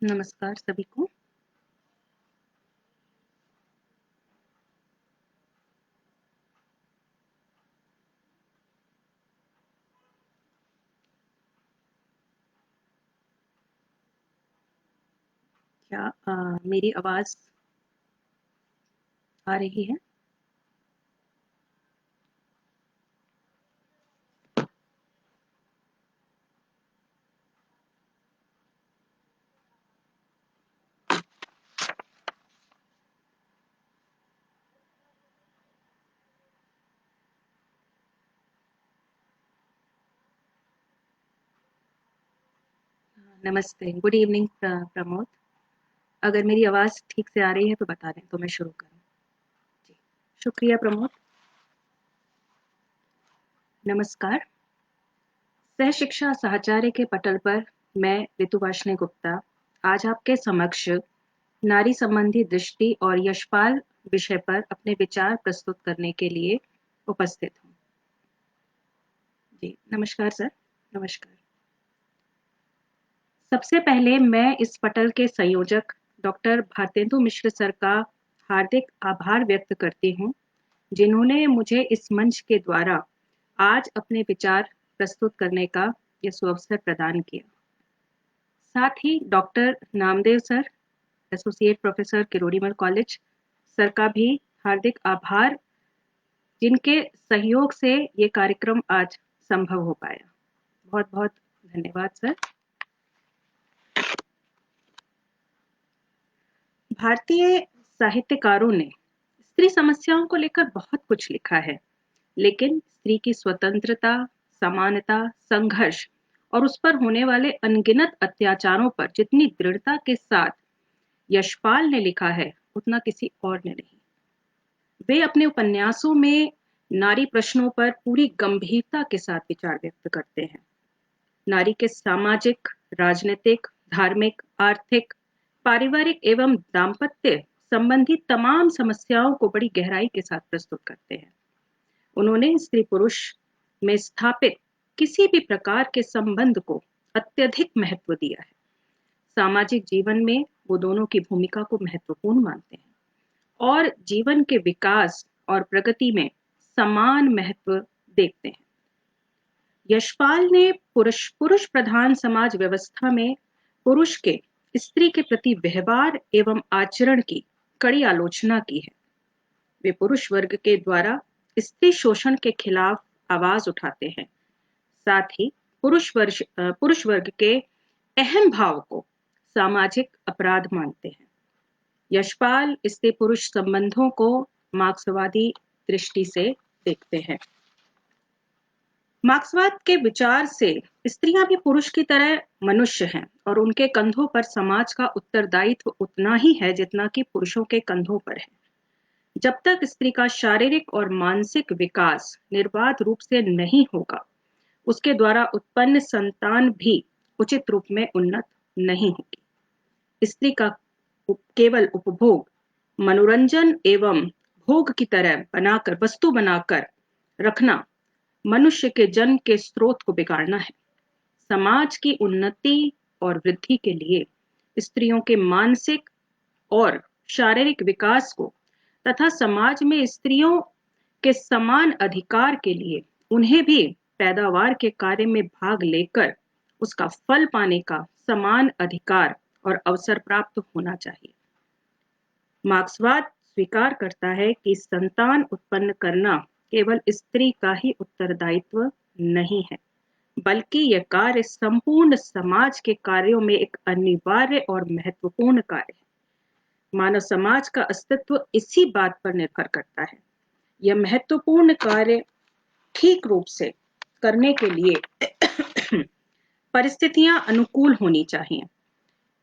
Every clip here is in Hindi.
नमस्कार सभी को। क्या मेरी आवाज़ आ रही है? नमस्ते, गुड इवनिंग प्रमोद। अगर मेरी आवाज़ ठीक से आ रही है तो बता दें तो मैं शुरू करूँ। जी, शुक्रिया प्रमोद। नमस्कार। सहशिक्षा साहचर्य के पटल पर मैं ऋतुवासिनी गुप्ता आज आपके समक्ष नारी संबंधी दृष्टि और यशपाल विषय पर अपने विचार प्रस्तुत करने के लिए उपस्थित हूँ। जी, नमस्कार सर। नमस्कार। सबसे पहले मैं इस पटल के संयोजक डॉक्टर भारतेंदु मिश्र सर का हार्दिक आभार व्यक्त करती हूँ, जिन्होंने मुझे इस मंच के द्वारा आज अपने विचार प्रस्तुत करने का यह सुअवसर प्रदान किया। साथ ही doctor Namdev sir, associate professor Kirori Mal college sir का भी हार्दिक आभार, जिनके सहयोग से ये कार्यक्रम आज संभव हो पाया। बहुत बहुत धन्यवाद सर। भारतीय साहित्यकारों ने स्त्री समस्याओं को लेकर बहुत कुछ लिखा है, लेकिन स्त्री की स्वतंत्रता, समानता, संघर्ष और उस पर होने वाले अनगिनत अत्याचारों पर जितनी दृढ़ता के साथ यशपाल ने लिखा है, उतना किसी और ने नहीं। वे अपने उपन्यासों में नारी प्रश्नों पर पूरी गंभीरता के साथ विचार व्यक्त करते हैं। नारी के सामाजिक, राजनीतिक, धार्मिक, आर्थिक, पारिवारिक एवं दाम्पत्य संबंधी तमाम समस्याओं को बड़ी गहराई के साथ प्रस्तुत करते हैं। उन्होंने स्त्री पुरुष में स्थापित किसी भी प्रकार के संबंध को अत्यधिक महत्व दिया है। सामाजिक जीवन में वो दोनों की भूमिका को महत्वपूर्ण मानते हैं और जीवन के विकास और प्रगति में समान महत्व देखते हैं। यशपाल ने पुरुष प्रधान समाज व्यवस्था में पुरुष के स्त्री के प्रति व्यवहार एवं आचरण की कड़ी आलोचना की है। वे पुरुष वर्ग के द्वारा स्त्री शोषण के खिलाफ आवाज उठाते हैं। साथ ही पुरुष वर्ग के अहम भाव को सामाजिक अपराध मानते हैं। यशपाल स्त्री पुरुष संबंधों को मार्क्सवादी दृष्टि से देखते हैं। मार्क्सवाद के विचार से स्त्रियां भी पुरुष की तरह मनुष्य हैं और उनके कंधों पर समाज का उत्तरदायित्व उतना ही है जितना कि पुरुषों के कंधों पर है। जब तक स्त्री का शारीरिक और मानसिक विकास निर्बाध रूप से नहीं होगा, उसके द्वारा उत्पन्न संतान भी उचित रूप में उन्नत नहीं होगी। स्त्री का केवल उपभोग, मनोरंजन एवं भोग की तरह बनाकर वस्तु बनाकर रखना मनुष्य के जन्म के स्रोत को बिगाड़ना है। समाज की उन्नति और वृद्धि के लिए स्त्रियों के मानसिक और शारीरिक विकास को तथा समाज में स्त्रियों के समान अधिकार के लिए उन्हें भी पैदावार के कार्य में भाग लेकर उसका फल पाने का समान अधिकार और अवसर प्राप्त होना चाहिए। मार्क्सवाद स्वीकार करता है कि संतान उत्पन्न करना केवल स्त्री का ही उत्तरदायित्व नहीं है, बल्कि यह कार्य संपूर्ण समाज के कार्यों में एक अनिवार्य और महत्वपूर्ण कार्य है। मानव समाज का अस्तित्व इसी बात पर निर्भर करता है। यह महत्वपूर्ण कार्य ठीक रूप से करने के लिए परिस्थितियां अनुकूल होनी चाहिए।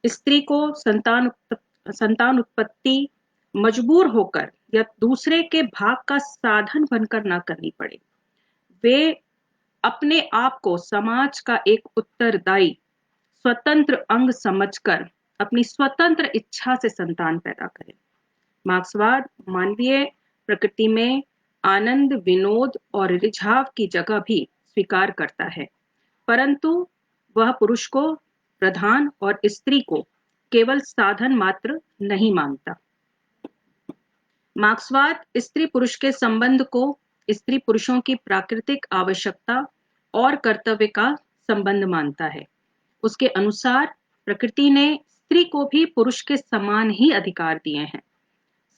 स्त्री को संतान उत्पत्ति मजबूर होकर या दूसरे के भाग का साधन बनकर ना करनी पड़े। वे अपने आप को समाज का एक उत्तरदायी स्वतंत्र अंग समझकर अपनी स्वतंत्र इच्छा से संतान पैदा करें। मार्क्सवाद मानवीय प्रकृति में आनंद, विनोद और रिझाव की जगह भी स्वीकार करता है, परंतु वह पुरुष को प्रधान और स्त्री को केवल साधन मात्र नहीं मानता। मार्क्सवाद स्त्री पुरुष के संबंध को स्त्री पुरुषों की प्राकृतिक आवश्यकता और कर्तव्य का संबंध मानता है। उसके अनुसार प्रकृति ने स्त्री को भी पुरुष के समान ही अधिकार दिए हैं।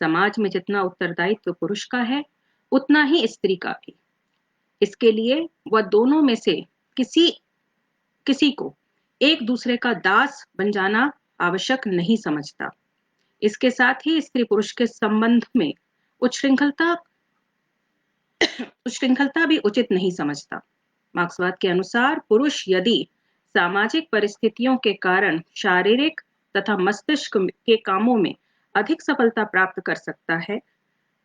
समाज में जितना उत्तरदायित्व पुरुष का है, उतना ही स्त्री का भी। इसके लिए वह दोनों में से किसी को एक दूसरे का दास बन जाना आवश्यक नहीं समझता। इसके साथ ही स्त्री पुरुष के संबंध में उच्छृंखलता भी उचित नहीं समझता। मार्क्सवाद के अनुसार पुरुष यदि सामाजिक परिस्थितियों के कारण शारीरिक तथा मस्तिष्क के कामों में अधिक सफलता प्राप्त कर सकता है,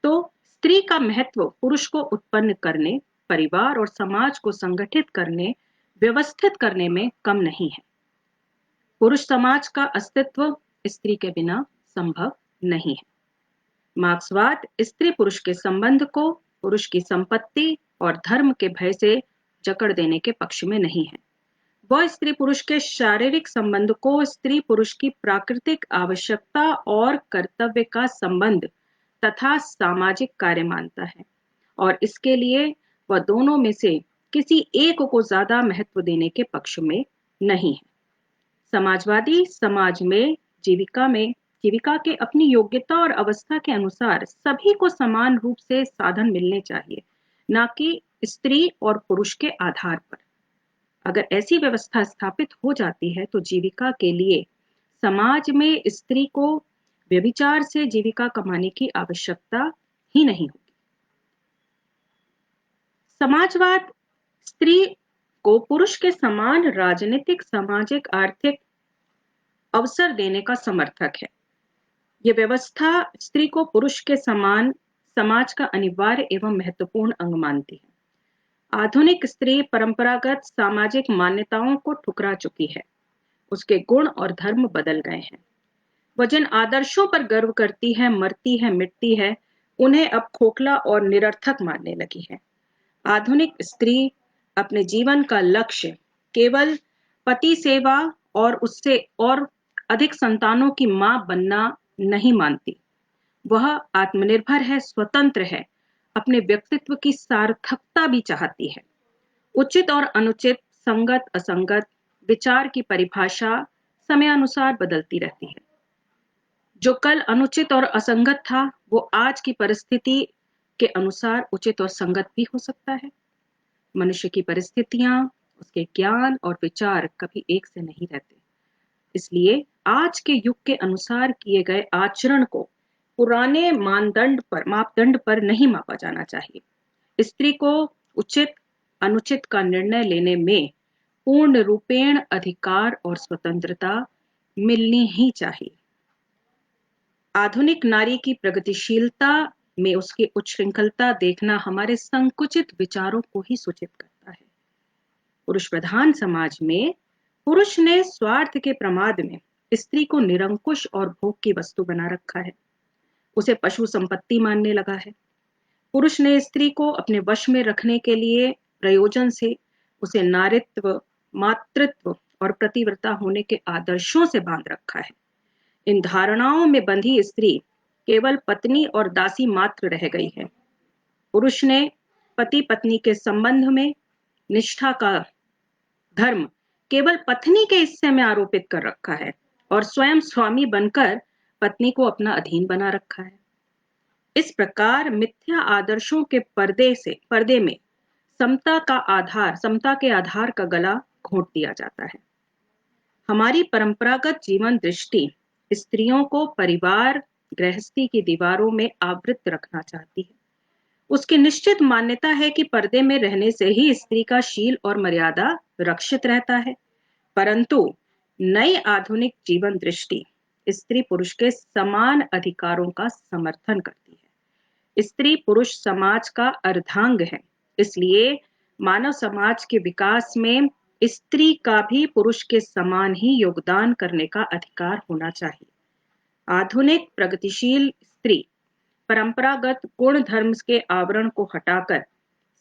तो स्त्री का महत्व पुरुष को उत्पन्न करने, परिवार और समाज को संगठित करने, व्यवस्थित करने में कम नहीं है। पुरुष समाज का अस्तित्व स्त्री के बिना संभव नहीं है। मार्क्सवाद स्त्री पुरुष के संबंध को पुरुष की संपत्ति और धर्म के भय से जकड़ देने के पक्ष में नहीं है। वह स्त्री पुरुष के शारीरिक संबंध को स्त्री पुरुष की प्राकृतिक आवश्यकता और कर्तव्य का संबंध तथा सामाजिक कार्य मानता है, और इसके लिए वह दोनों में से किसी एक को ज्यादा महत्व देने के पक्ष में नहीं है। समाजवादी समाज में जीविका के अपनी योग्यता और अवस्था के अनुसार सभी को समान रूप से साधन मिलने चाहिए, न कि स्त्री और पुरुष के आधार पर। अगर ऐसी व्यवस्था स्थापित हो जाती है तो जीविका के लिए समाज में स्त्री को व्यभिचार से जीविका कमाने की आवश्यकता ही नहीं होगी। समाजवाद स्त्री को पुरुष के समान राजनीतिक, सामाजिक, आर्थिक अवसर देने का समर्थक है। यह व्यवस्था स्त्री को पुरुष के समान समाज का अनिवार्य एवं महत्वपूर्ण अंग मानती है। आधुनिक स्त्री परंपरागत सामाजिक मान्यताओं को ठुकरा चुकी है। उसके गुण और धर्म बदल गए हैं। वह जिन आदर्शों पर गर्व करती है, मरती है, मिटती है, उन्हें अब खोखला और निरर्थक मानने लगी है। आधुनिक स्त्री अपने जीवन का लक्ष्य केवल पति सेवा और उससे और अधिक संतानों की मां बनना नहीं मानती। वह आत्मनिर्भर है, स्वतंत्र है, अपने व्यक्तित्व की सार्थकता भी चाहती है। उचित और अनुचित, संगत असंगत विचार की परिभाषा समयानुसार बदलती रहती है। जो कल अनुचित और असंगत था, वो आज की परिस्थिति के अनुसार उचित और संगत भी हो सकता है। मनुष्य की परिस्थितियां, उसके ज्ञान और विचार कभी एक से नहीं रहते। इसलिए आज के युग के अनुसार किए गए आचरण को पुराने मापदंड पर नहीं मापा जाना चाहिए। स्त्री को उचित अनुचित का निर्णय लेने में पूर्ण रूपेण अधिकार और स्वतंत्रता मिलनी ही चाहिए। आधुनिक नारी की प्रगतिशीलता में उसकी उच्छृंखलता देखना हमारे संकुचित विचारों को ही सूचित करता है। पुरुष प्रधान समाज में पुरुष ने स्वार्थ के प्रमाद में स्त्री को निरंकुश और भोग की वस्तु बना रखा है। उसे पशु संपत्ति मानने लगा है। पुरुष ने स्त्री को अपने वश में रखने के लिए प्रयोजन से उसे नारित्व, मातृत्व और प्रतिव्रता होने के आदर्शों से बांध रखा है। इन धारणाओं में बंधी स्त्री केवल पत्नी और दासी मात्र रह गई है। पुरुष ने पति पत्नी के संबंध में निष्ठा का धर्म केवल पत्नी के हिस्से में आरोपित कर रखा है और स्वयं स्वामी बनकर पत्नी को अपना अधीन बना रखा है। इस प्रकार मिथ्या आदर्शों के पर्दे में समता के आधार का गला घोंट दिया जाता है। हमारी परंपरागत जीवन दृष्टि स्त्रियों को परिवार गृहस्थी की दीवारों में आवृत रखना चाहती है। उसकी निश्चित मान्यता है कि पर्दे में रहने से ही स्त्री का शील और मर्यादा रक्षित रहता है। परंतु नई आधुनिक जीवन दृष्टि स्त्री पुरुष के समान अधिकारों का समर्थन करती है। स्त्री पुरुष समाज का अर्धांग है, इसलिए मानव समाज के विकास में स्त्री का भी पुरुष के समान ही योगदान करने का अधिकार होना चाहिए। आधुनिक प्रगतिशील स्त्री परंपरागत गुण धर्म के आवरण को हटाकर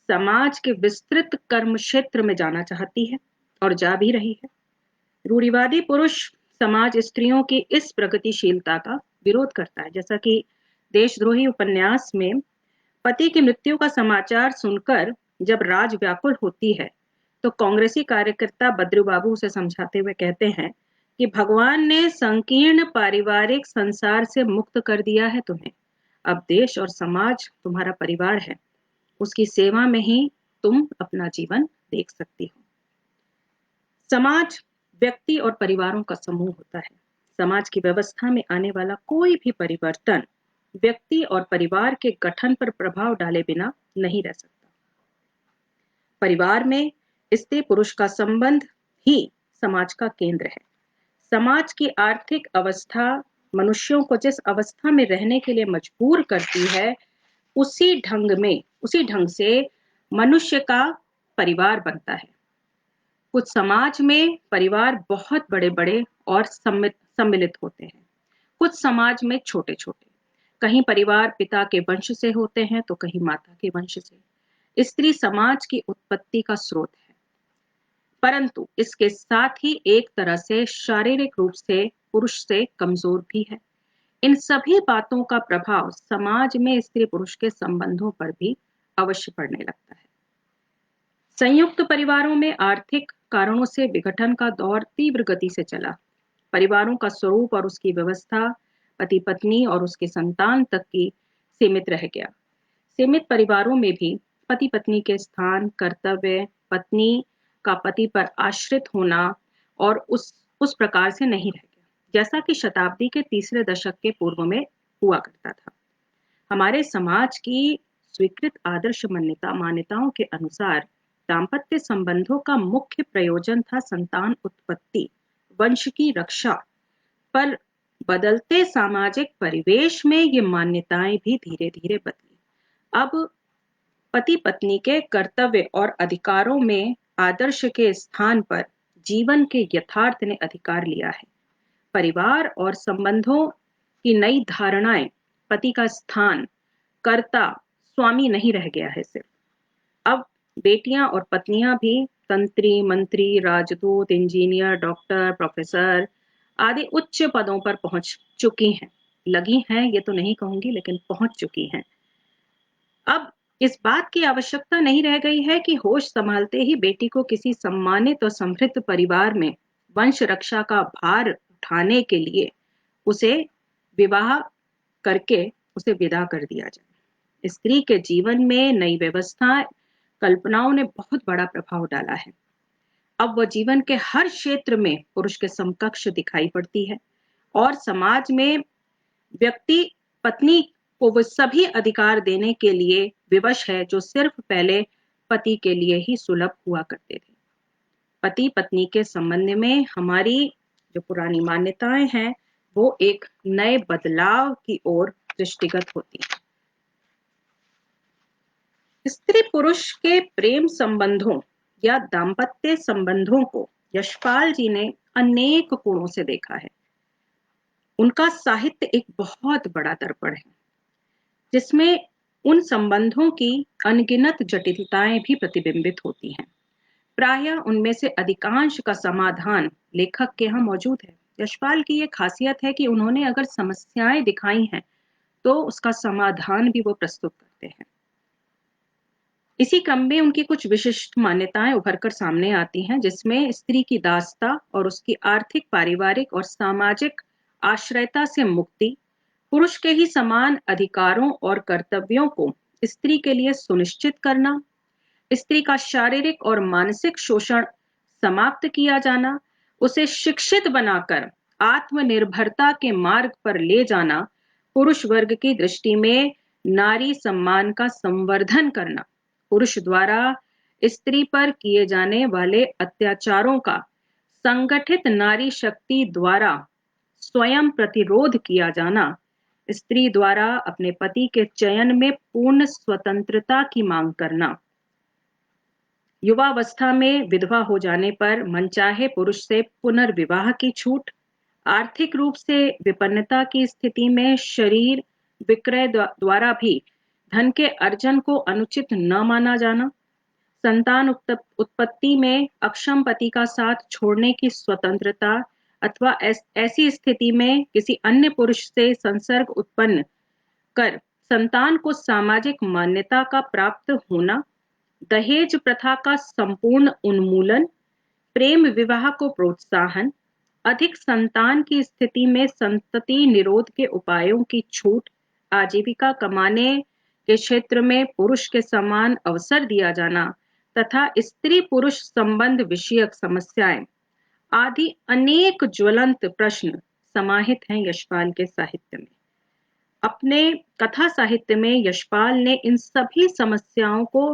समाज के विस्तृत कर्म क्षेत्र में जाना चाहती है और जा भी रही है। रूढ़िवादी पुरुष समाज स्त्रियों की इस प्रगतिशीलता का विरोध करता है। जैसा कि देशद्रोही उपन्यास में पति की मृत्यु का समाचार सुनकर जब राज व्याकुल होती है, तो कांग्रेसी कार्यकर्ता बद्रू बाबू उसे समझाते हुए कहते हैं कि भगवान ने संकीर्ण पारिवारिक संसार से मुक्त कर दिया है तुम्हें। अब देश और समाज तुम्हारा परिवार है, उसकी सेवा में ही तुम अपना जीवन देख सकती हो। समाज व्यक्ति और परिवारों का समूह होता है। समाज की व्यवस्था में आने वाला कोई भी परिवर्तन व्यक्ति और परिवार के गठन पर प्रभाव डाले बिना नहीं रह सकता। परिवार में स्त्री पुरुष का संबंध ही समाज का केंद्र है। समाज की आर्थिक अवस्था मनुष्यों को जिस अवस्था में रहने के लिए मजबूर करती है, उसी ढंग से मनुष्य का परिवार बनता है। कुछ समाज में परिवार बहुत बड़े-बड़े और सम्मिलित होते हैं, कुछ समाज में छोटे-छोटे। कहीं परिवार पिता के वंश से होते हैं तो कहीं माता के वंश से। स्त्री समाज की उत्पत्ति का स्रोत है, परंतु इसके साथ ही एक तरह से शारीरिक रूप से पुरुष से कमजोर भी है। इन सभी बातों का प्रभाव समाज में स्त्री पुरुष के संबंधों पर भी अवश्य पड़ने लगता है। संयुक्त परिवारों में आर्थिक कारणों से विघटन का दौर तीव्र गति से चला। परिवारों का स्वरूप और उसकी व्यवस्था पति पत्नी और उसके संतान तक की सीमित रह गया। सीमित परिवारों में भी पति पत्नी के स्थान, कर्तव्य, पत्नी का पति पर आश्रित होना और उस प्रकार से नहीं रह गया, जैसा कि शताब्दी के तीसरे दशक के पूर्व में हुआ करता था। हमारे समाज की स्वीकृत आदर्श मान्यताओं के अनुसार दाम्पत्य संबंधों का मुख्य प्रयोजन था संतान उत्पत्ति, वंश की रक्षा। पर बदलते सामाजिक परिवेश में ये मान्यताएं भी धीरे-धीरे बदली। अब पति पत्नी के कर्तव्य और अधिकारों में आदर्श के स्थान पर जीवन के यथार्थ ने अधिकार लिया है। परिवार और संबंधों की नई धारणाएं, पति का स्थान कर्ता स्वामी नहीं रह गया है सिर्फ। अब बेटियां और पत्नियां भी तंत्री, मंत्री, राजदूत, इंजीनियर, डॉक्टर, प्रोफेसर आदि उच्च पदों पर पहुंच चुकी हैं। लगी हैं ये तो नहीं कहूंगी, लेकिन पहुंच चुकी हैं। अब इस बात की आवश्यकता नहीं रह गई है कि होश संभालते ही बेटी को किसी सम्मानित और समृद्ध परिवार में वंश रक्षा का भार उठाने के लिए उसे विवाह करके उसे विदा कर दिया जाए। स्त्री के जीवन में नई व्यवस्था कल्पनाओं ने बहुत बड़ा प्रभाव डाला है। अब वह जीवन के हर क्षेत्र में पुरुष के समकक्ष दिखाई पड़ती है और समाज में व्यक्ति पत्नी को वो सभी अधिकार देने के लिए विवश है जो सिर्फ पहले पति के लिए ही सुलभ हुआ करते थे। पति पत्नी के संबंध में हमारी जो पुरानी मान्यताएं हैं वो एक नए बदलाव की ओर दृष्टिगत होती है। स्त्री पुरुष के प्रेम संबंधों या दाम्पत्य संबंधों को यशपाल जी ने अनेक कोणों से देखा है। उनका साहित्य एक बहुत बड़ा दर्पण है जिसमें उन संबंधों की अनगिनत जटिलताएं भी प्रतिबिंबित होती हैं। प्रायः उनमें से अधिकांश का समाधान लेखक के यहाँ मौजूद है। यशपाल की ये खासियत है कि उन्होंने अगर समस्याएं दिखाई हैं तो उसका समाधान भी वो प्रस्तुत करते हैं। इसी क्रम में उनकी कुछ विशिष्ट मान्यताएं उभरकर सामने आती हैं जिसमें स्त्री की दासता और उसकी आर्थिक, पारिवारिक और सामाजिक आश्रयता से मुक्ति, पुरुष के ही समान अधिकारों और कर्तव्यों को स्त्री के लिए सुनिश्चित करना, स्त्री का शारीरिक और मानसिक शोषण समाप्त किया जाना, उसे शिक्षित बनाकर आत्मनिर्भरता के मार्ग पर ले जाना, पुरुष वर्ग की दृष्टि में नारी सम्मान का संवर्धन करना, पुरुष द्वारा स्त्री पर किए जाने वाले अत्याचारों का संगठित नारी शक्ति द्वारा स्वयं प्रतिरोध किया जाना, स्त्री द्वारा अपने पति के चयन में पूर्ण स्वतंत्रता की मांग करना, युवावस्था में विधवा हो जाने पर मनचाहे पुरुष से पुनर्विवाह की छूट, आर्थिक रूप से विपन्नता की स्थिति में शरीर विक्रय द्वारा भी धन के अर्जन को अनुचित न माना जाना, संतान उत्पत्ति में अक्षम पति का साथ छोड़ने की स्वतंत्रता अथवा ऐसी स्थिति में किसी अन्य पुरुष से संसर्ग उत्पन्न कर संतान को सामाजिक मान्यता का प्राप्त होना, दहेज प्रथा का संपूर्ण उन्मूलन, प्रेम विवाह को प्रोत्साहन, अधिक संतान की स्थिति में संतति निरोध के उपायों की छूट, आजीविका कमाने के क्षेत्र में पुरुष के समान अवसर दिया जाना तथा स्त्री पुरुष संबंध विषयक समस्याएं आदि अनेक ज्वलंत प्रश्न समाहित हैं यशपाल के साहित्य में। अपने कथा साहित्य में यशपाल ने इन सभी समस्याओं को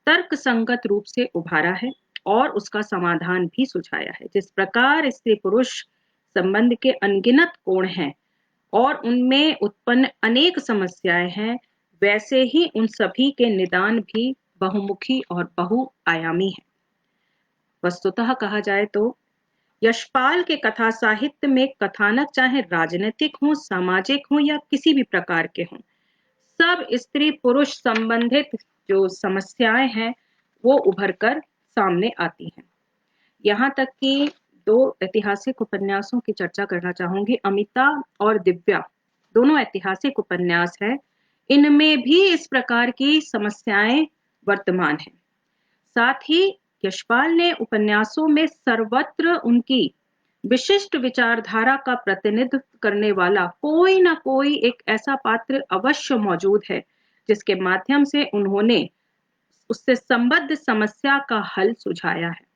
तर्कसंगत रूप से उभारा है और उसका समाधान भी सुझाया है। जिस प्रकार स्त्री पुरुष संबंध के अनगिनत कोण हैं और उनमें उत्पन्न अनेक समस्याएं हैं, वैसे ही उन सभी के निदान भी बहुमुखी और बहुआयामी है। वस्तुतः कहा जाए तो यशपाल के कथा साहित्य में कथानक चाहे राजनीतिक हो, सामाजिक हो या किसी भी प्रकार के हों, सब स्त्री पुरुष संबंधित जो समस्याएं हैं वो उभर कर सामने आती हैं। यहाँ तक कि दो ऐतिहासिक उपन्यासों की चर्चा करना चाहूंगी। अमिता और दिव्या दोनों ऐतिहासिक उपन्यास हैं। इनमें भी इस प्रकार की समस्याएं वर्तमान हैं। साथ ही यशपाल ने उपन्यासों में सर्वत्र उनकी विशिष्ट विचारधारा का प्रतिनिधित्व करने वाला कोई ना कोई एक ऐसा पात्र अवश्य मौजूद है जिसके माध्यम से उन्होंने उससे संबद्ध समस्या का हल सुझाया है।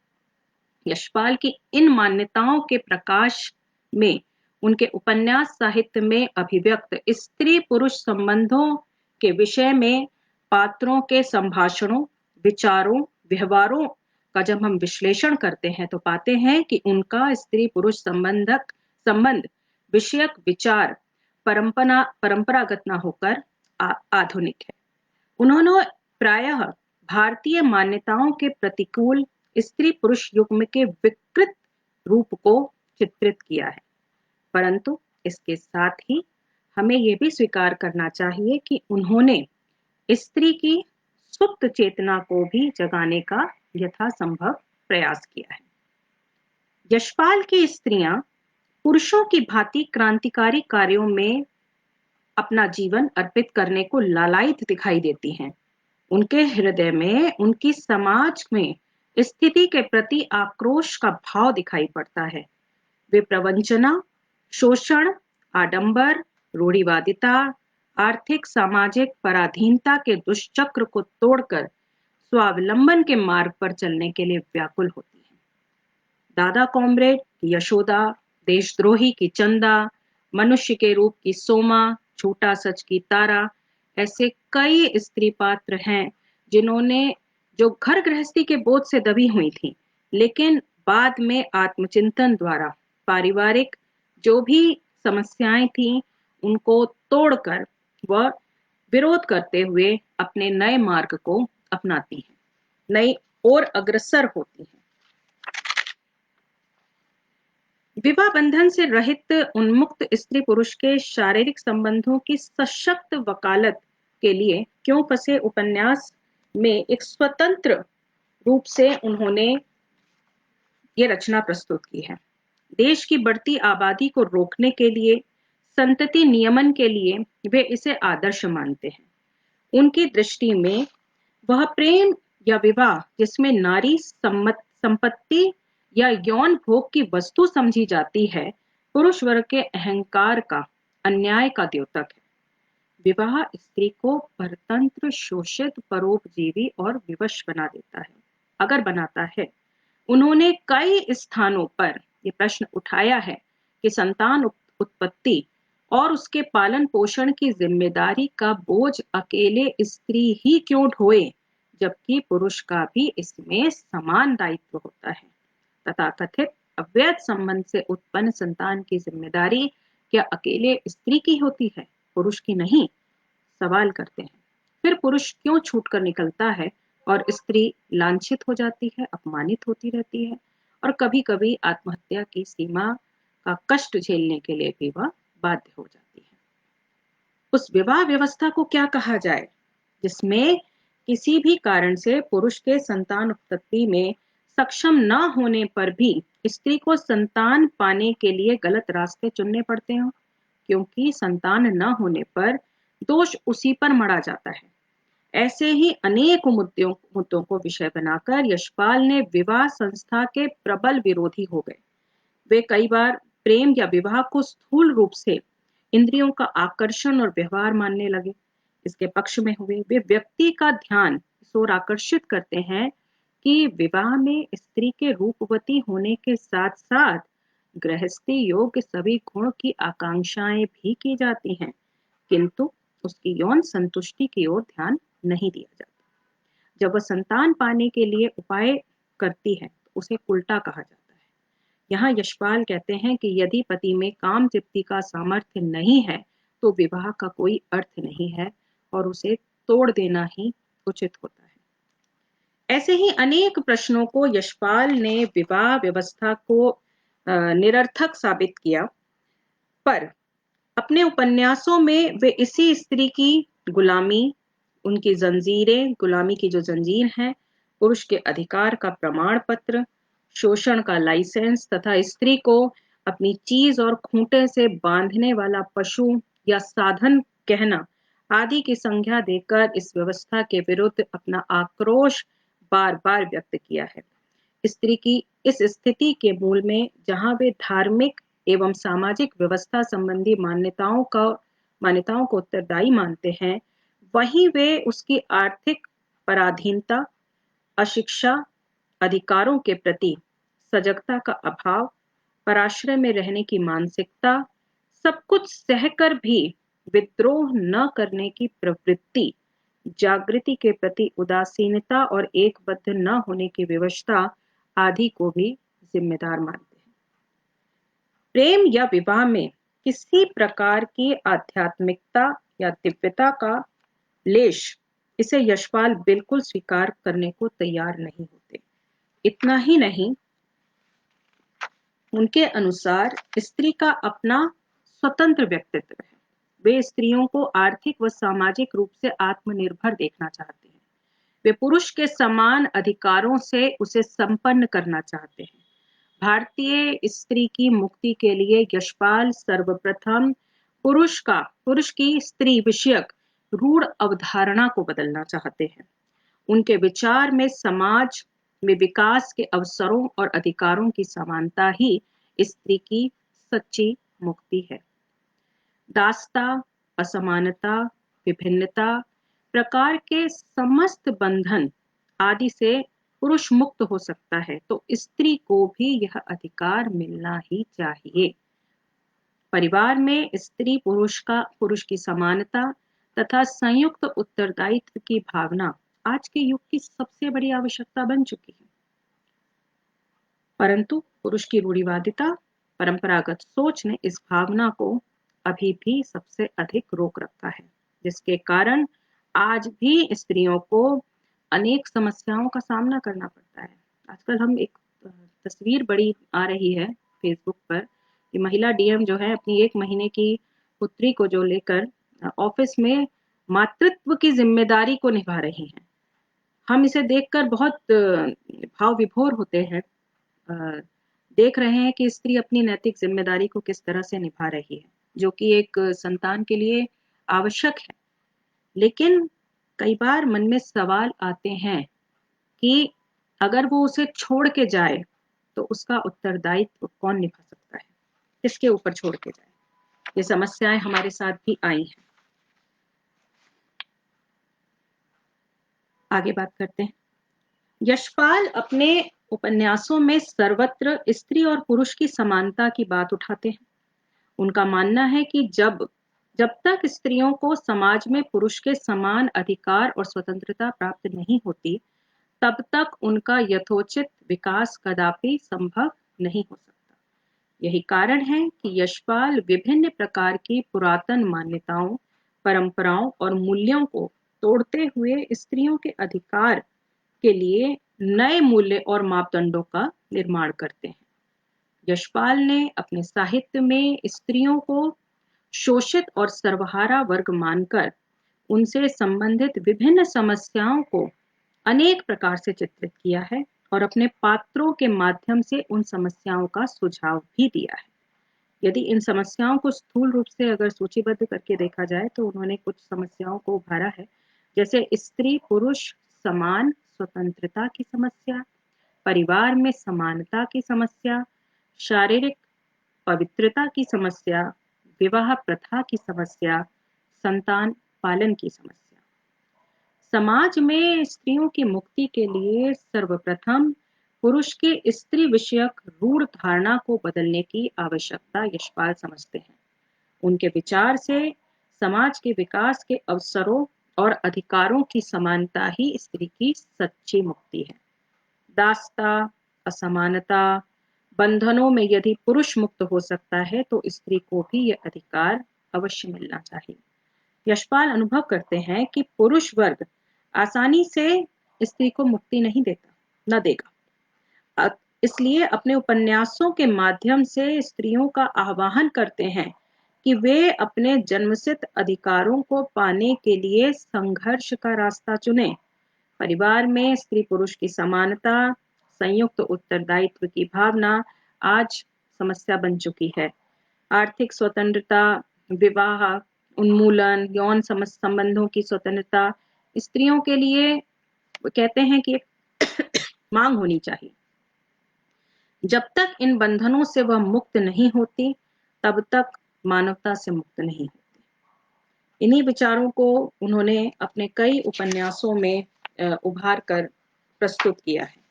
यशपाल की इन मान्यताओं के प्रकाश में उनके उपन्यास साहित्य में अभिव्यक्त स्त्री पुरुष संबंधों के विषय में पात्रों के संभाषणों, विचारों, व्यवहारों का जब हम विश्लेषण करते हैं तो पाते हैं कि उनका स्त्री पुरुष संबंध विषयक विचार परंपरागत न होकर आधुनिक है। उन्होंने प्रायः भारतीय मान्यताओं के प्रतिकूल स्त्री पुरुष युग्म के विकृत रूप को चित्रित किया है, परंतु इसके साथ ही हमें यह भी स्वीकार करना चाहिए कि उन्होंने स्त्री की सुप्त चेतना को भी जगाने का यथासंभव प्रयास किया है। यशपाल की स्त्रियां पुरुषों की भांति क्रांतिकारी कार्यों में अपना जीवन अर्पित करने को लालायित दिखाई देती हैं। उनके हृदय में उनकी समाज में स्थिति के प्रति आक्रोश का भाव दिखाई पड़ता है। वे प्रवंचना, शोषण, आडंबर, रूढ़िवादिता, आर्थिक सामाजिक पराधीनता के दुष्चक्र को तोड़कर स्वावलंबन के मार्ग पर चलने के लिए व्याकुल होती है। दादा कॉमरेड की यशोदा, देशद्रोही की चंदा, मनुष्य के रूप की सोमा, झूठा सच की तारा, ऐसे कई स्त्री पात्र हैं जिन्होंने जो घर गृहस्थी के बोझ से दबी हुई थी, लेकिन बाद में आत्मचिंतन द्वारा पारिवारिक जो भी समस्याएं थी उनको तोड़कर वह विरोध करते हुए अपने नए मार्ग को अपनाती हैं, नई ओर अग्रसर होती हैं। विवाह बंधन से रहित उन्मुक्त स्त्री पुरुष के शारीरिक संबंधों की सशक्त वकालत के लिए क्यों फंसे उपन्यास में एक स्वतंत्र रूप से उन्होंने ये रचना प्रस्तुत की है। देश की बढ़ती आबादी को रोकने के लिए, संतति नियमन के लिए वे इसे आदर्श मानते हैं। उनकी दृष्टि में वह प्रेम या विवाह जिसमें नारी संपत्ति या यौन भोग की वस्तु समझी जाती है, पुरुष वर्ग के अहंकार का, अन्याय का द्योतक है। विवाह स्त्री को परतंत्र, शोषित, परोपजीवी और विवश बना देता है। अगर बनाता है, उन्होंने कई स्थानों पर यह प्रश्न उठाया है कि संतान उत्पत्ति और उसके पालन पोषण की जिम्मेदारी का बोझ अकेले स्त्री ही क्यों ढोए, जबकि पुरुष का भी इसमें समान दायित्व होता है। तथाकथित अवैध संबंध से उत्पन्न संतान की जिम्मेदारी क्या अकेले स्त्री की होती है, पुरुष की नहीं? सवाल करते हैं। फिर पुरुष क्यों छूट कर निकलता है और स्त्री लांछित हो जाती है, अपमानित होती रहती है और कभी-कभी आत्महत्या की सीमा का कष्ट झेलने के लिए भी वह बाध्य हो जाती है। उस विवाह व्यवस्था को क्या कहा जाए जिसमें किसी भी कारण से पुरुष के संतान उत्पत्ति में सक्षम न होने पर भी स्त्री को संतान पाने के लिए गलत रास्ते चुनने पड़ते हो, क्योंकि संतान न होने पर दोष उसी पर मढ़ा जाता है। ऐसे ही अनेक मुद्दों को विषय बनाकर यशपाल ने विवाह संस्था के प्रबल विरोधी हो गए। वे कई बार प्रेम या विवाह को स्थूल रूप से इंद्रियों का आकर्षण और व्यवहार मानने लगे। इसके पक्ष में हुए वे व्यक्ति का ध्यान इस ओर आकर्षित करते हैं कि विवाह में स्त्री के रूपवती होने के साथ साथ गृहस्थी योग्य सभी गुण की आकांक्षाएं भी की जाती हैं, किंतु उसकी यौन संतुष्टि की ओर ध्यान नहीं दिया जाता। जब वह संतान पाने के लिए उपाय करती है तो उसे उल्टा कहा जाता है। यहाँ यशपाल कहते हैं कि यदि पति में काम तृप्ति का सामर्थ्य नहीं है तो विवाह का कोई अर्थ नहीं है और उसे तोड़ देना ही उचित होता है। ऐसे ही अनेक प्रश्नों को यशपाल ने विवाह व्यवस्था को निरर्थक साबित किया, पर अपने उपन्यासों में वे इसी स्त्री की गुलामी, उनकी जंजीरें, गुलामी की जो जंजीर है, पुरुष के अधिकार का प्रमाण पत्र, शोषण का लाइसेंस तथा स्त्री को अपनी चीज और खूंटे से बांधने वाला पशु या साधन कहना आदि की संज्ञा देकर इस व्यवस्था के विरुद्ध अपना आक्रोश बार बार व्यक्त किया है। स्त्री की इस स्थिति के मूल में जहां वे धार्मिक एवं सामाजिक व्यवस्था संबंधी मान्यताओं को उत्तरदायी मानते हैं, वहीं वे उसकी आर्थिक पराधीनता, अशिक्षा, अधिकारों के प्रति सजगता का अभाव, पराश्रय में रहने की मानसिकता, सब कुछ सहकर भी विद्रोह न करने की प्रवृत्ति, जागृति के प्रति उदासीनता और एकबद्ध न होने की विवशता आदि को भी जिम्मेदार मानते हैं। प्रेम या विवाह में किसी प्रकार की आध्यात्मिकता या दिव्यता का लेश इसे यशपाल बिल्कुल स्वीकार करने को तैयार नहीं होते। इतना ही नहीं, उनके अनुसार स्त्री का अपना स्वतंत्र व्यक्तित्व है। वे स्त्रियों को आर्थिक व सामाजिक रूप से आत्मनिर्भर देखना चाहते हैं। वे पुरुष के समान अधिकारों से उसे संपन्न करना चाहते हैं। भारतीय स्त्री की मुक्ति के लिए यशपाल सर्वप्रथम पुरुष की स्त्री विषयक रूढ़ अवधारणा को बदलना चाहते हैं। उनके विचार में समाज में विकास के अवसरों और अधिकारों की समानता ही स्त्री की सच्ची मुक्ति है। दासता, असमानता, विभिन्नता प्रकार के समस्त बंधन आदि से पुरुष मुक्त हो सकता है, तो स्त्री को भी यह अधिकार मिलना ही चाहिए। परिवार में स्त्री पुरुष की समानता तथा संयुक्त उत्तरदायित्व की भावना आज के युग की सबसे बड़ी आवश्यकता बन चुकी है। परंतु पुरुष की रूढ़िवादिता, परंपरागत सोच ने इस भावना को अभी भी सबसे अधिक रोक रखा है, जिसके कारण आज भी स्त्रियों को अनेक समस्याओं का सामना करना पड़ता है। आजकल हम एक तस्वीर बड़ी आ रही है फेसबुक पर कि महिला डीएम जो है अपनी 1 महीने की पुत्री को जो लेकर ऑफिस में मातृत्व की जिम्मेदारी को निभा रही हैं। हम इसे देखकर बहुत भाव विभोर होते हैं। देख रहे हैं कि स्त्री अपनी नैतिक जिम्मेदारी को किस तरह से निभा रही है, जो कि एक संतान के लिए आवश्यक है। लेकिन कई बार मन में सवाल आते हैं कि अगर वो उसे छोड़ के जाए तो उसका उत्तरदायित्व कौन निभा सकता है, किसके ऊपर छोड़ के जाए। ये समस्याएं हमारे साथ भी आई हैं। आगे बात करते हैं। यशपाल अपने उपन्यासों में सर्वत्र स्त्री और पुरुष की समानता की बात उठाते हैं। उनका मानना है कि जब तक स्त्रियों को समाज में पुरुष के समान अधिकार और स्वतंत्रता प्राप्त नहीं होती, तब तक उनका यथोचित विकास कदापि संभव नहीं हो सकता। यही कारण है कि यशपाल विभिन्न प्रकार की पुरातन मान्यताओं, परंपराओं और मूल्यों को तोड़ते हुए स्त्रियों के अधिकार के लिए नए मूल्य और मापदंडों का निर्माण करते हैं। यशपाल ने अपने साहित्य में स्त्रियों को शोषित और सर्वहारा वर्ग मानकर उनसे संबंधित विभिन्न समस्याओं को अनेक प्रकार से चित्रित किया है और अपने पात्रों के माध्यम से उन समस्याओं का सुझाव भी दिया है। यदि इन समस्याओं को स्थूल रूप से अगर सूचीबद्ध करके देखा जाए तो उन्होंने कुछ समस्याओं को उभारा है, जैसे स्त्री पुरुष समान स्वतंत्रता की समस्या, परिवार में समानता की समस्या, शारीरिक पवित्रता की समस्या, विवाह प्रथा की समस्या, संतान पालन की समस्या। समाज में स्त्रियों की मुक्ति के लिए सर्वप्रथम पुरुष की स्त्री विषयक रूढ़ धारणा को बदलने की आवश्यकता यशपाल समझते हैं। उनके विचार से समाज के विकास के अवसरों और अधिकारों की समानता ही स्त्री की सच्ची मुक्ति है। दासता, असमानता, बंधनों में यदि पुरुष मुक्त हो सकता है तो स्त्री को भी यह अधिकार अवश्य मिलना चाहिए। यशपाल अनुभव करते हैं कि पुरुष वर्ग आसानी से स्त्री को मुक्ति नहीं देता, न देगा। इसलिए अपने उपन्यासों के माध्यम से स्त्रियों का आह्वान करते हैं कि वे अपने जन्मसिद्ध अधिकारों को पाने के लिए संघर्ष का रास्ता चुनें। परिवार में स्त्री पुरुष की समानता, संयुक्त उत्तरदायित्व की भावना आज समस्या बन चुकी है। आर्थिक स्वतंत्रता, विवाह उन्मूलन, यौन संबंधों की स्वतंत्रता स्त्रियों के लिए कहते हैं कि मांग होनी चाहिए। जब तक इन बंधनों से वह मुक्त नहीं होती, तब तक मानवता से मुक्त नहीं होती। इन्हीं विचारों को उन्होंने अपने कई उपन्यासों में उभार कर प्रस्तुत किया है।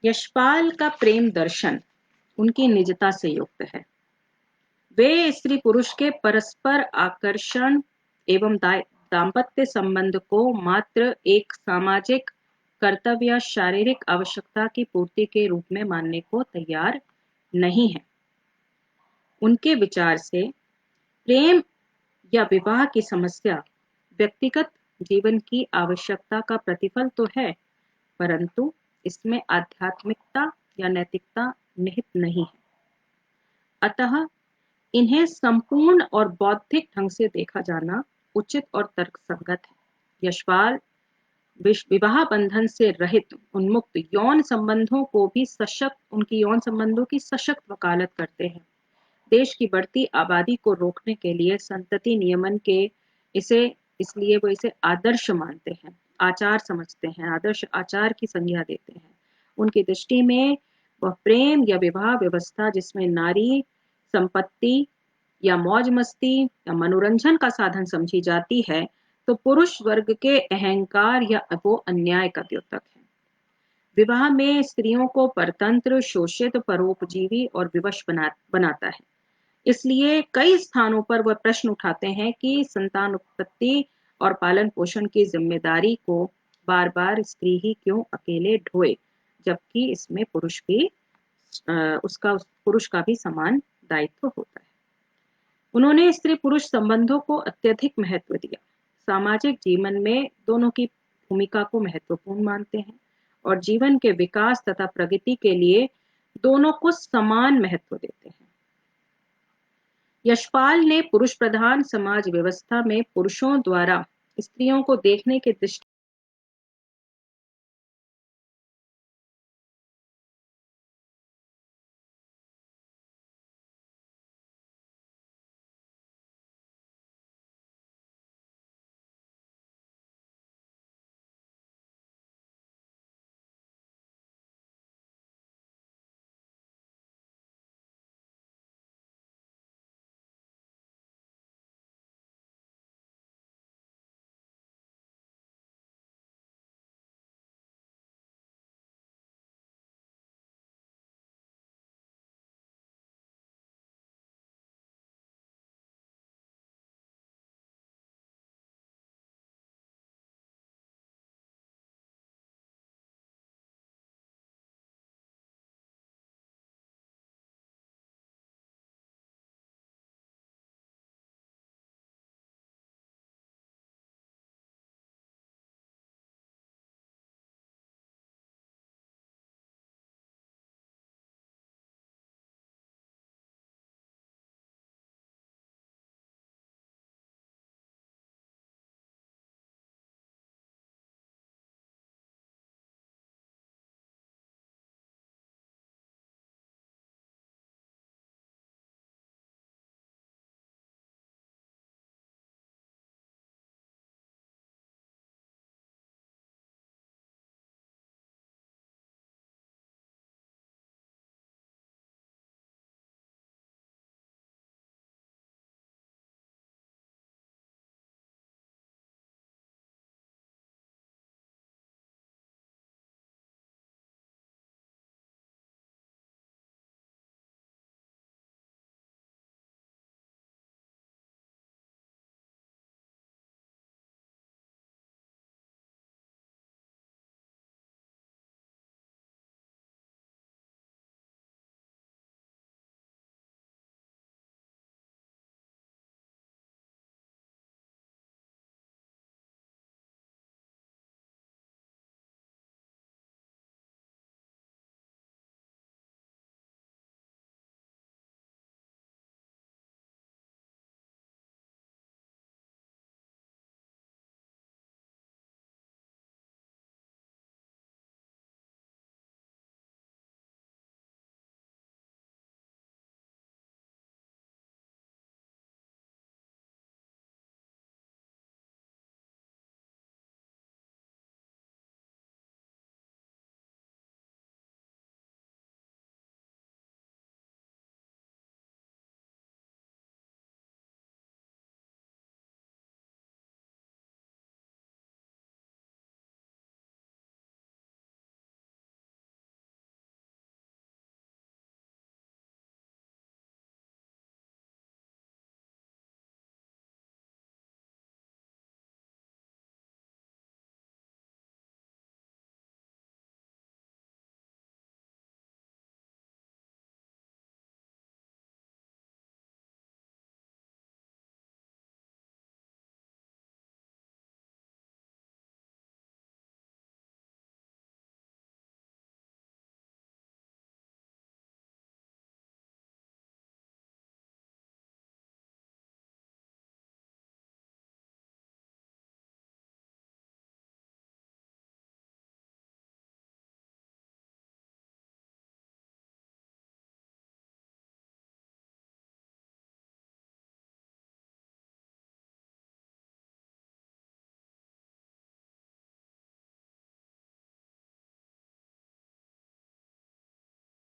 यशपाल का प्रेम दर्शन उनकी निजता से युक्त है। वे स्त्री पुरुष के परस्पर आकर्षण एवं दाम्पत्य संबंध को मात्र एक सामाजिक कर्तव्य या शारीरिक आवश्यकता की पूर्ति के रूप में मानने को तैयार नहीं है। उनके विचार से प्रेम या विवाह की समस्या व्यक्तिगत जीवन की आवश्यकता का प्रतिफल तो है, परंतु इसमें आध्यात्मिकता या नैतिकता निहित नहीं है। अतः इन्हें संपूर्ण और बौद्धिक ढंग से देखा जाना उचित और तर्कसंगत है। यशपाल विवाह बंधन से रहित उन्मुक्त यौन संबंधों को भी उनकी यौन संबंधों की सशक्त वकालत करते हैं। देश की बढ़ती आबादी को रोकने के लिए संतति नियमन के इसलिए वो इसे आदर्श मानते हैं, आचार समझते हैं, आदर्श आचार की संज्ञा देते हैं। उनकी दृष्टि में वह प्रेम या विवाह व्यवस्था जिसमें नारी संपत्ति या मौज मस्ती या मनोरंजन का साधन समझी जाती है, तो पुरुष वर्ग के अहंकार या वो अन्याय का द्योतक है। विवाह में स्त्रियों को परतंत्र, शोषित, परोपजीवी और विवश बनाता है। इसलिए कई स्थानों पर वह प्रश्न उठाते हैं कि संतान उत्पत्ति और पालन पोषण की जिम्मेदारी को बार बार स्त्री ही क्यों अकेले ढोए, जबकि इसमें पुरुष का भी समान दायित्व होता है। उन्होंने स्त्री पुरुष संबंधों को अत्यधिक महत्व दिया। सामाजिक जीवन में दोनों की भूमिका को महत्वपूर्ण मानते हैं और जीवन के विकास तथा प्रगति के लिए दोनों को समान महत्व देते हैं। यशपाल ने पुरुष प्रधान समाज व्यवस्था में पुरुषों द्वारा स्त्रियों को देखने के दृष्टि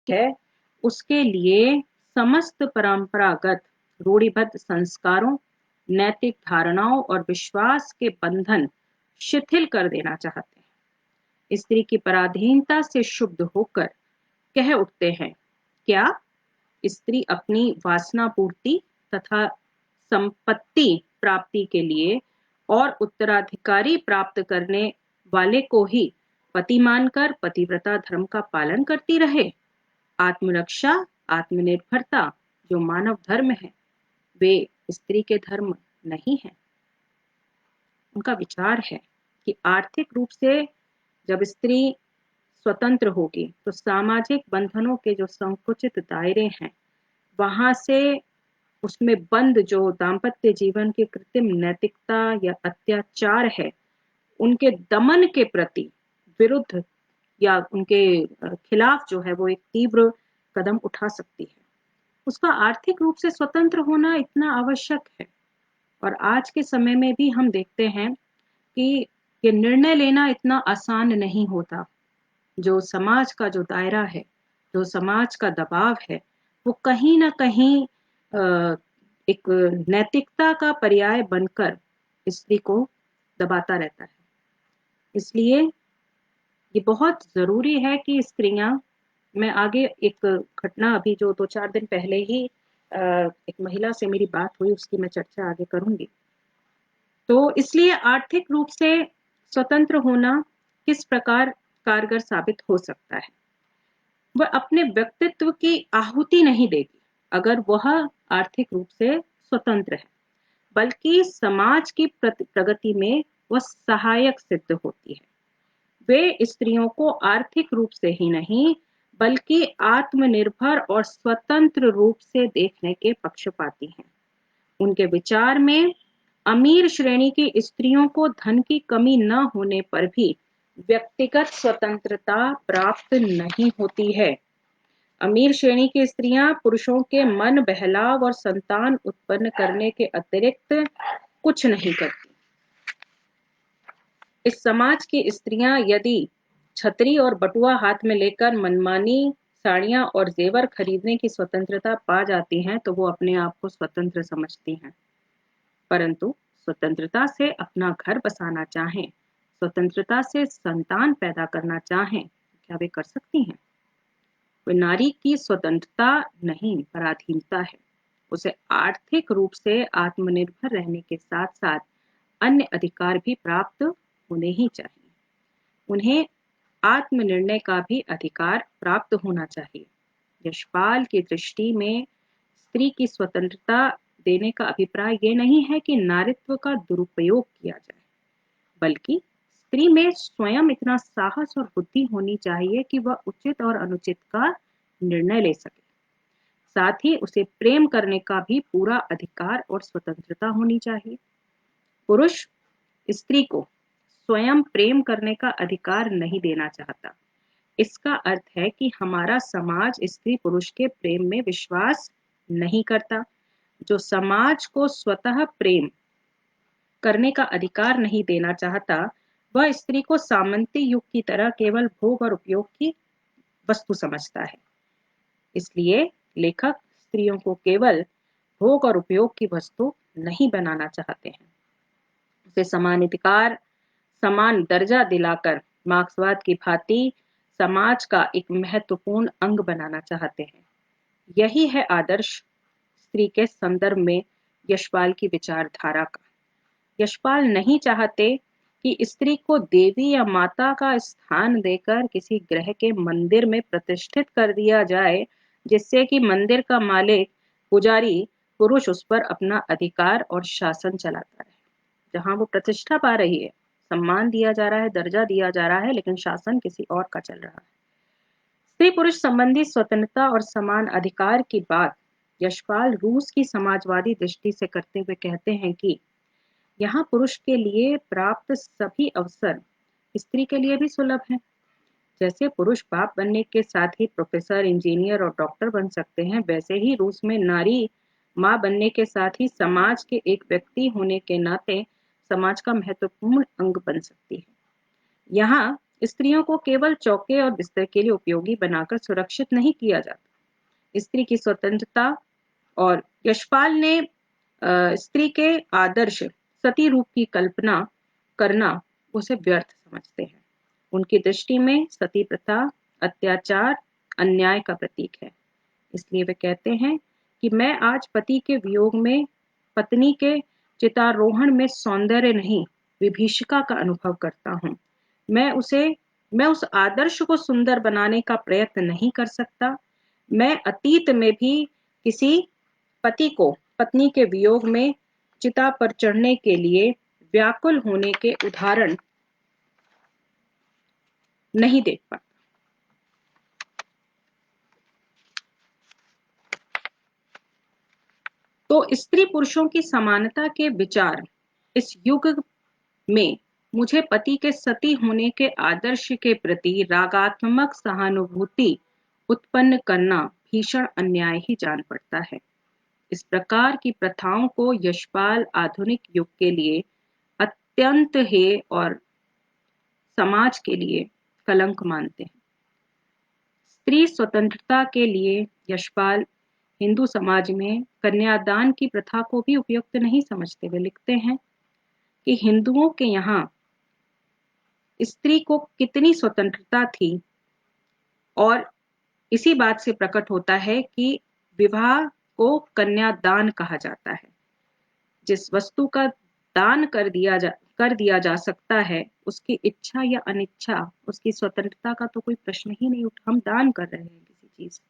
है, उसके लिए समस्त परंपरागत रूढ़िबद्ध संस्कारों, नैतिक धारणाओं और विश्वास के बंधन शिथिल कर देना चाहते हैं। स्त्री की पराधीनता से क्षुब्ध होकर कह उठते हैं, क्या स्त्री अपनी वासना पूर्ति तथा संपत्ति प्राप्ति के लिए और उत्तराधिकारी प्राप्त करने वाले को ही पति मानकर पतिव्रता धर्म का पालन करती रहे? आत्मरक्षा, आत्मनिर्भरता जो मानव धर्म है, वे स्त्री के धर्म नहीं है। उनका विचार है कि आर्थिक रूप से जब स्त्री स्वतंत्र होगी तो सामाजिक बंधनों के जो संकुचित दायरे हैं, वहां से उसमें बंद जो दाम्पत्य जीवन की कृत्रिम नैतिकता या अत्याचार है, उनके दमन के प्रति विरुद्ध या उनके खिलाफ जो है वो एक तीव्र कदम उठा सकती है। उसका आर्थिक रूप से स्वतंत्र होना इतना आवश्यक है। और आज के समय में भी हम देखते हैं कि ये निर्णय लेना इतना आसान नहीं होता। जो समाज का जो दायरा है, जो समाज का दबाव है, वो कहीं ना कहीं एक नैतिकता का पर्याय बनकर स्त्री को दबाता रहता है। इसलिए ये बहुत जरूरी है कि स्त्रियां, मैं आगे एक घटना अभी जो 2-4 दिन पहले ही एक महिला से मेरी बात हुई, उसकी मैं चर्चा आगे करूंगी। तो इसलिए आर्थिक रूप से स्वतंत्र होना किस प्रकार कारगर साबित हो सकता है? वह अपने व्यक्तित्व की आहुति नहीं देगी अगर वह आर्थिक रूप से स्वतंत्र है, बल्कि समाज की प्रगति में वह सहायक सिद्ध होती है। वे स्त्रियों को आर्थिक रूप से ही नहीं, बल्कि आत्मनिर्भर और स्वतंत्र रूप से देखने के पक्षपाती हैं। उनके विचार में अमीर श्रेणी की स्त्रियों को धन की कमी न होने पर भी व्यक्तिगत स्वतंत्रता प्राप्त नहीं होती है। अमीर श्रेणी की स्त्रियां पुरुषों के मन बहलाव और संतान उत्पन्न करने के अतिरिक्त कुछ नहीं करती। इस समाज की स्त्रियां यदि छतरी और बटुआ हाथ में लेकर मनमानी साड़ियां और जेवर खरीदने की स्वतंत्रता पा जाती हैं तो वो अपने आप को स्वतंत्र समझती हैं। परंतु स्वतंत्रता से अपना घर बसाना चाहें, स्वतंत्रता से संतान पैदा करना चाहें, क्या वे कर सकती हैं? वे नारी की स्वतंत्रता नहीं, पराधीनता है। उसे आर्थिक रूप से आत्मनिर्भर रहने के साथ साथ अन्य अधिकार भी प्राप्त होने ही चाहिए। उन्हें आत्मनिर्णय का भी अधिकार प्राप्त होना चाहिए। यशपाल की दृष्टि में स्त्री की स्वतंत्रता देने का अभिप्राय ये नहीं है कि नारीत्व का दुरुपयोग किया जाए, बल्कि स्त्री में स्वयं इतना साहस और बुद्धि होनी चाहिए कि वह उचित और अनुचित का निर्णय ले सके। साथ ही उसे प्रेम करने का भी पूरा अधिकार और स्वतंत्रता होनी चाहिए। पुरुष स्त्री को स्वयं प्रेम करने का अधिकार नहीं देना चाहता। इसका अर्थ है कि हमारा समाज स्त्री पुरुष के प्रेम में विश्वास नहीं करता। जो समाज को स्वतः प्रेम करने का अधिकार नहीं देना चाहता, वह स्त्री को सामंती युग की तरह केवल भोग और उपयोग की वस्तु समझता है। इसलिए लेखक स्त्रियों को केवल भोग और उपयोग की वस्तु नहीं बनाना चाहते हैं, उसे समान अधिकार, समान दर्जा दिलाकर मार्क्सवाद की भांति समाज का एक महत्वपूर्ण अंग बनाना चाहते हैं। यही है आदर्श स्त्री के संदर्भ में यशपाल की विचारधारा का। यशपाल नहीं चाहते कि स्त्री को देवी या माता का स्थान देकर किसी ग्रह के मंदिर में प्रतिष्ठित कर दिया जाए, जिससे कि मंदिर का मालिक पुजारी पुरुष उस पर अपना अधिकार और शासन चलाता रहे। जहां वो प्रतिष्ठा पा रही है, सम्मान दिया जा रहा है, दर्जा दिया जा रहा है, लेकिन शासन किसी और का चल रहा है। स्त्री पुरुष संबंधी स्वतंत्रता और समान अधिकार की बात यशपाल रूस की समाजवादी दृष्टि से करते हुए कहते हैं कि यहाँ पुरुष के लिए प्राप्त सभी अवसर स्त्री के लिए भी सुलभ हैं। जैसे पुरुष बाप बनने के साथ ही प्रोफेसर, इंजीनियर और डॉक्टर बन सकते हैं, वैसे ही रूस में नारी माँ बनने के साथ ही समाज के एक व्यक्ति होने के नाते समाज का महत्वपूर्ण अंग बन सकती है। यहाँ स्त्रियों को केवल चौके और बिस्तर के लिए उपयोगी बनाकर सुरक्षित नहीं किया जाता। स्त्री की स्वतंत्रता और यशपाल ने स्त्री के आदर्श सती रूप की कल्पना करना उसे व्यर्थ समझते हैं। उनकी दृष्टि में सती प्रथा अत्याचार, अन्याय का प्रतीक है। इसलिए वे कहते हैं कि मैं आज पति के वियोग में पत्नी के चितारोहण में सौंदर्य नहीं, विभीषिका का अनुभव करता हूँ। मैं उसे मैं उस आदर्श को सुंदर बनाने का प्रयत्न नहीं कर सकता। मैं अतीत में भी किसी पति को पत्नी के वियोग में चिता पर चढ़ने के लिए व्याकुल होने के उदाहरण नहीं देख पाता। तो स्त्री पुरुषों की समानता के विचार इस युग में मुझे पति के सती होने के आदर्श के प्रति रागात्मक सहानुभूति उत्पन्न करना भीषण अन्याय ही जान पड़ता है। इस प्रकार की प्रथाओं को यशपाल आधुनिक युग के लिए अत्यंत हेय और समाज के लिए कलंक मानते हैं। स्त्री स्वतंत्रता के लिए यशपाल हिंदू समाज में कन्यादान की प्रथा को भी उपयुक्त नहीं समझते। वे लिखते हैं कि हिंदुओं के यहाँ स्त्री को कितनी स्वतंत्रता थी और इसी बात से प्रकट होता है कि विवाह को कन्यादान कहा जाता है। जिस वस्तु का दान कर दिया जा सकता है, उसकी इच्छा या अनिच्छा, उसकी स्वतंत्रता का तो कोई प्रश्न ही नहीं उठा। हम दान कर रहे हैं किसी चीज,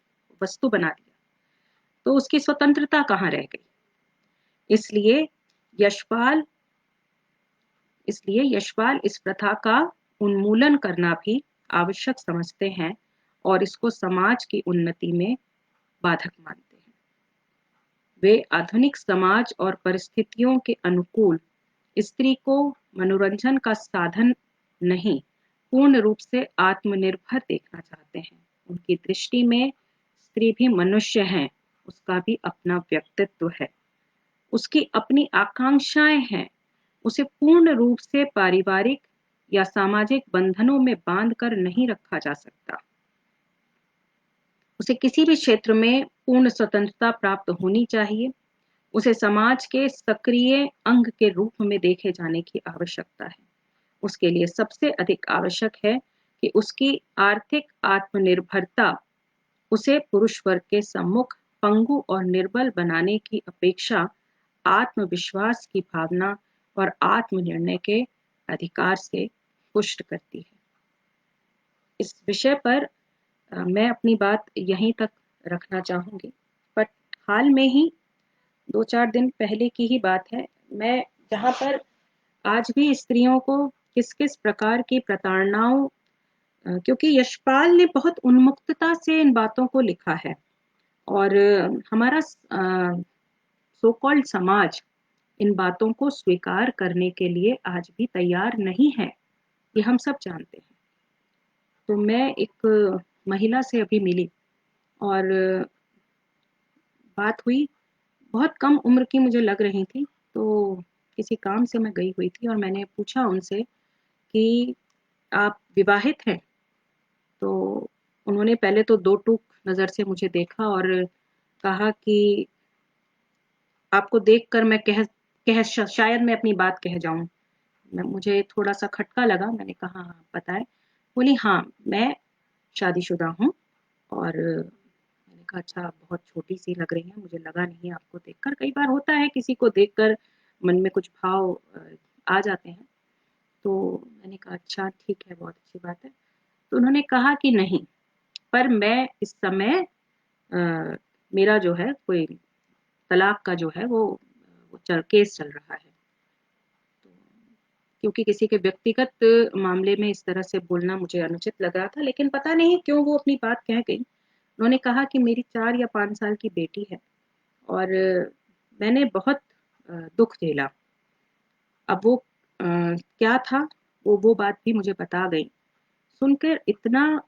वस्तु बना दिया, तो उसकी स्वतंत्रता कहाँ रह गई। इसलिए यशपाल इस प्रथा का उन्मूलन करना भी आवश्यक समझते हैं और इसको समाज की उन्नति में बाधक मानते हैं। वे आधुनिक समाज और परिस्थितियों के अनुकूल स्त्री को मनोरंजन का साधन नहीं, पूर्ण रूप से आत्मनिर्भर देखना चाहते हैं। उनकी दृष्टि में स्त्री भी मनुष्य है, उसका भी अपना व्यक्तित्व है, उसकी अपनी आकांक्षाएं हैं। उसे पूर्ण रूप से पारिवारिक या सामाजिक बंधनों में बांध कर नहीं रखा जा सकता। उसे किसी भी क्षेत्र में पूर्ण स्वतंत्रता प्राप्त होनी चाहिए। उसे समाज के सक्रिय अंग के रूप में देखे जाने की आवश्यकता है। उसके लिए सबसे अधिक आवश्यक है कि उसकी आर्थिक आत्मनिर्भरता उसे पुरुष वर्ग के सम्मुख पंगु और निर्बल बनाने की अपेक्षा आत्मविश्वास की भावना और आत्मनिर्णय के अधिकार से पुष्ट करती है। इस विषय पर मैं अपनी बात यहीं तक रखना चाहूंगी, पर हाल में ही 2-4 दिन पहले की ही बात है, मैं जहाँ पर आज भी स्त्रियों को किस किस प्रकार की प्रताड़नाओं, क्योंकि यशपाल ने बहुत उन्मुक्तता से इन बातों को लिखा है और हमारा सो कॉल्ड समाज इन बातों को स्वीकार करने के लिए आज भी तैयार नहीं है, ये हम सब जानते हैं। तो मैं एक महिला से अभी मिली और बात हुई, बहुत कम उम्र की मुझे लग रही थी। तो किसी काम से मैं गई हुई थी और मैंने पूछा उनसे कि आप विवाहित हैं? तो उन्होंने पहले तो दो टूक नज़र से मुझे देखा और कहा कि आपको देखकर मैं शायद मैं अपनी बात कह जाऊं। मुझे थोड़ा सा खटका लगा, मैंने कहा हाँ बताएं। बोली हाँ मैं शादीशुदा हूँ और मैंने कहा अच्छा, बहुत छोटी सी लग रही है, मुझे लगा नहीं आपको देखकर। कई बार होता है किसी को देखकर मन में कुछ भाव आ जाते हैं। तो मैंने कहा अच्छा ठीक है, बहुत अच्छी बात है। तो उन्होंने कहा कि नहीं, पर मैं इस समय मेरा जो है कोई तलाक का जो है वो केस चल रहा है। तो क्योंकि किसी के व्यक्तिगत मामले में इस तरह से बोलना मुझे अनुचित लग रहा था, लेकिन पता नहीं क्यों वो अपनी बात कह गई। उन्होंने कहा कि मेरी 4 या 5 साल की बेटी है और मैंने बहुत दुख झेला। अब वो क्या था, वो बात भी मुझे बता गई। सुनकर इतना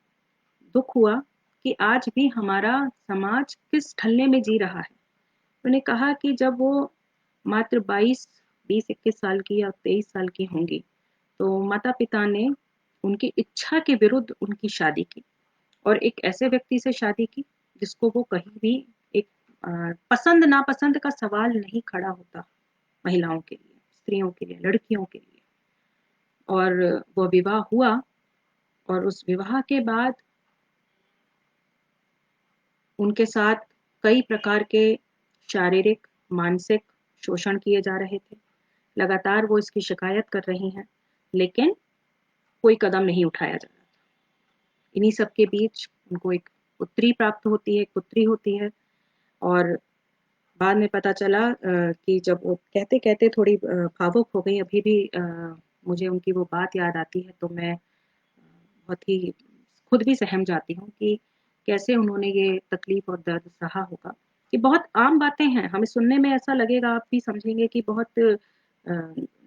दुख हुआ कि आज भी हमारा समाज किस ढलने में जी रहा है। उन्होंने कहा कि जब वो मात्र 20-21 साल की या 23 साल की होंगी, तो माता पिता ने उनकी इच्छा के विरुद्ध उनकी शादी की और एक ऐसे व्यक्ति से शादी की जिसको वो कहीं भी एक पसंद नापसंद का सवाल नहीं खड़ा होता महिलाओं के लिए, स्त्रियों के लिए, लड़कियों के लिए। और वो विवाह हुआ और उस विवाह के बाद उनके साथ कई प्रकार के शारीरिक, मानसिक शोषण किए जा रहे थे। लगातार वो इसकी शिकायत कर रही हैं, लेकिन कोई कदम नहीं उठाया जा रहा था। इन्हीं सब के बीच उनको एक पुत्री प्राप्त होती है, एक पुत्री होती है और बाद में पता चला कि जब वो कहते-कहते थोड़ी भावुक हो गई, अभी भी मुझे उनकी वो बात याद आती है तो मैं बहुत ही खुद भी सहम जाती हूँ कि कैसे उन्होंने ये तकलीफ और दर्द सहा होगा। ये बहुत आम बातें हैं, हमें सुनने में ऐसा लगेगा, आप भी समझेंगे कि बहुत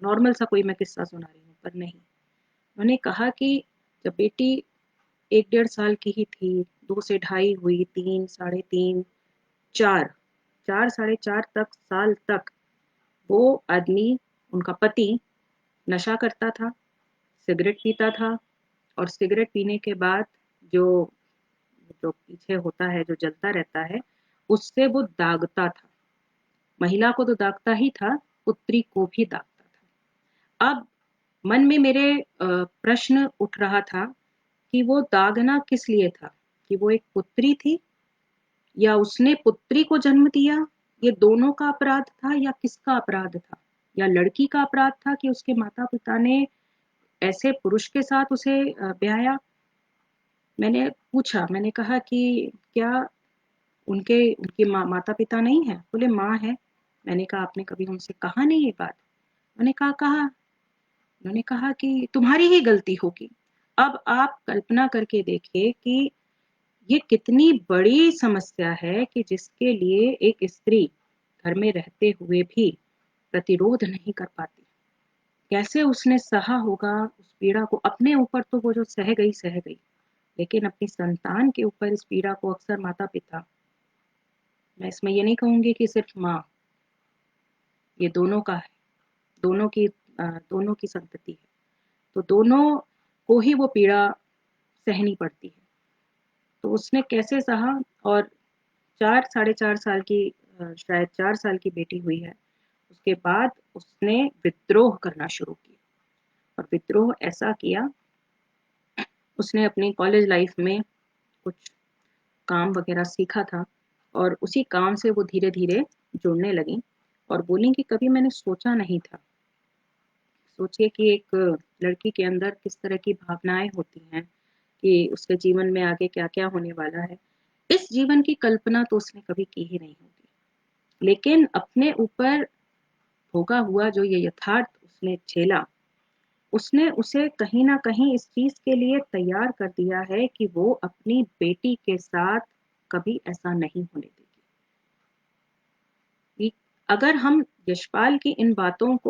नॉर्मल सा कोई मैं किस्सा सुना रही हूँ, पर नहीं। उन्होंने कहा कि जब बेटी 1 डेढ़ साल की ही थी, 2 से ढाई हुई, 3, साढ़े 3, 4, 4 साढ़े 4 तक साल तक वो आदमी, उनका पति नशा करता था, सिगरेट पीता था और सिगरेट पीने के बाद जो जो पीछे होता है, जो जलता रहता है, उससे वो दागता था। महिला को तो दागता ही था, पुत्री को भी दागता था। अब मन में मेरे प्रश्न उठ रहा था कि वो दागना किस लिए था? कि वो एक पुत्री थी या उसने पुत्री को जन्म दिया? ये दोनों का अपराध था या किसका अपराध था? या लड़की का अपराध था कि उसके माता-पिता ने ऐसे पुरुष के साथ उसे ब्याया? मैंने पूछा, मैंने कहा कि क्या उनके उनके माता-पिता नहीं हैं? बोले माँ है। मैंने कहा आपने कभी उनसे कहा नहीं ये बात? उन्होंने कहा। उन्होंने कहा कि तुम्हारी ही गलती होगी। अब आप कल्पना करके देखिए कि ये कितनी बड़ी समस्या है कि जिसके लिए एक स्त्री घर में रहते हुए भी प्रतिरोध नहीं कर पाती। कैसे उसने सहा होगा उस पीड़ा को, अपने ऊपर तो वो जो सह गई, लेकिन अपनी संतान के ऊपर इस पीड़ा को अक्सर माता-पिता, मैं इसमें ये नहीं कहूँगी कि सिर्फ माँ, ये दोनों का है, दोनों की संतति है। तो दोनों को ही वो पीड़ा सहनी पड़ती है। तो उसने कैसे सहा और 4 साढ़े 4 साल की शायद 4 साल की बेटी हुई है। उसके बाद उसने विद्रोह करना शुरू किया और विद्रोह ऐसा किया, उसने अपनी कॉलेज लाइफ में कुछ काम वगैरह सीखा था और उसी काम से वो धीरे-धीरे जुड़ने लगी और बोली कि कभी मैंने सोचा नहीं था। सोचिए कि एक लड़की के अंदर किस तरह की भावनाएँ होती हैं कि उसके जीवन में आगे क्या-क्या होने वाला है। इस जीवन की कल्पना तो उसने कभी की ही नहीं होगी। लेकिन अपने ऊपर भोगा हुआ जो ये यथार्थ उसने झेला, उसने उसे कहीं न कहीं इस चीज़ के लिए तैयार कर दिया है कि वो अपनी बेटी के साथ कभी ऐसा नहीं होने देगी। कि अगर हम यशपाल की इन बातों को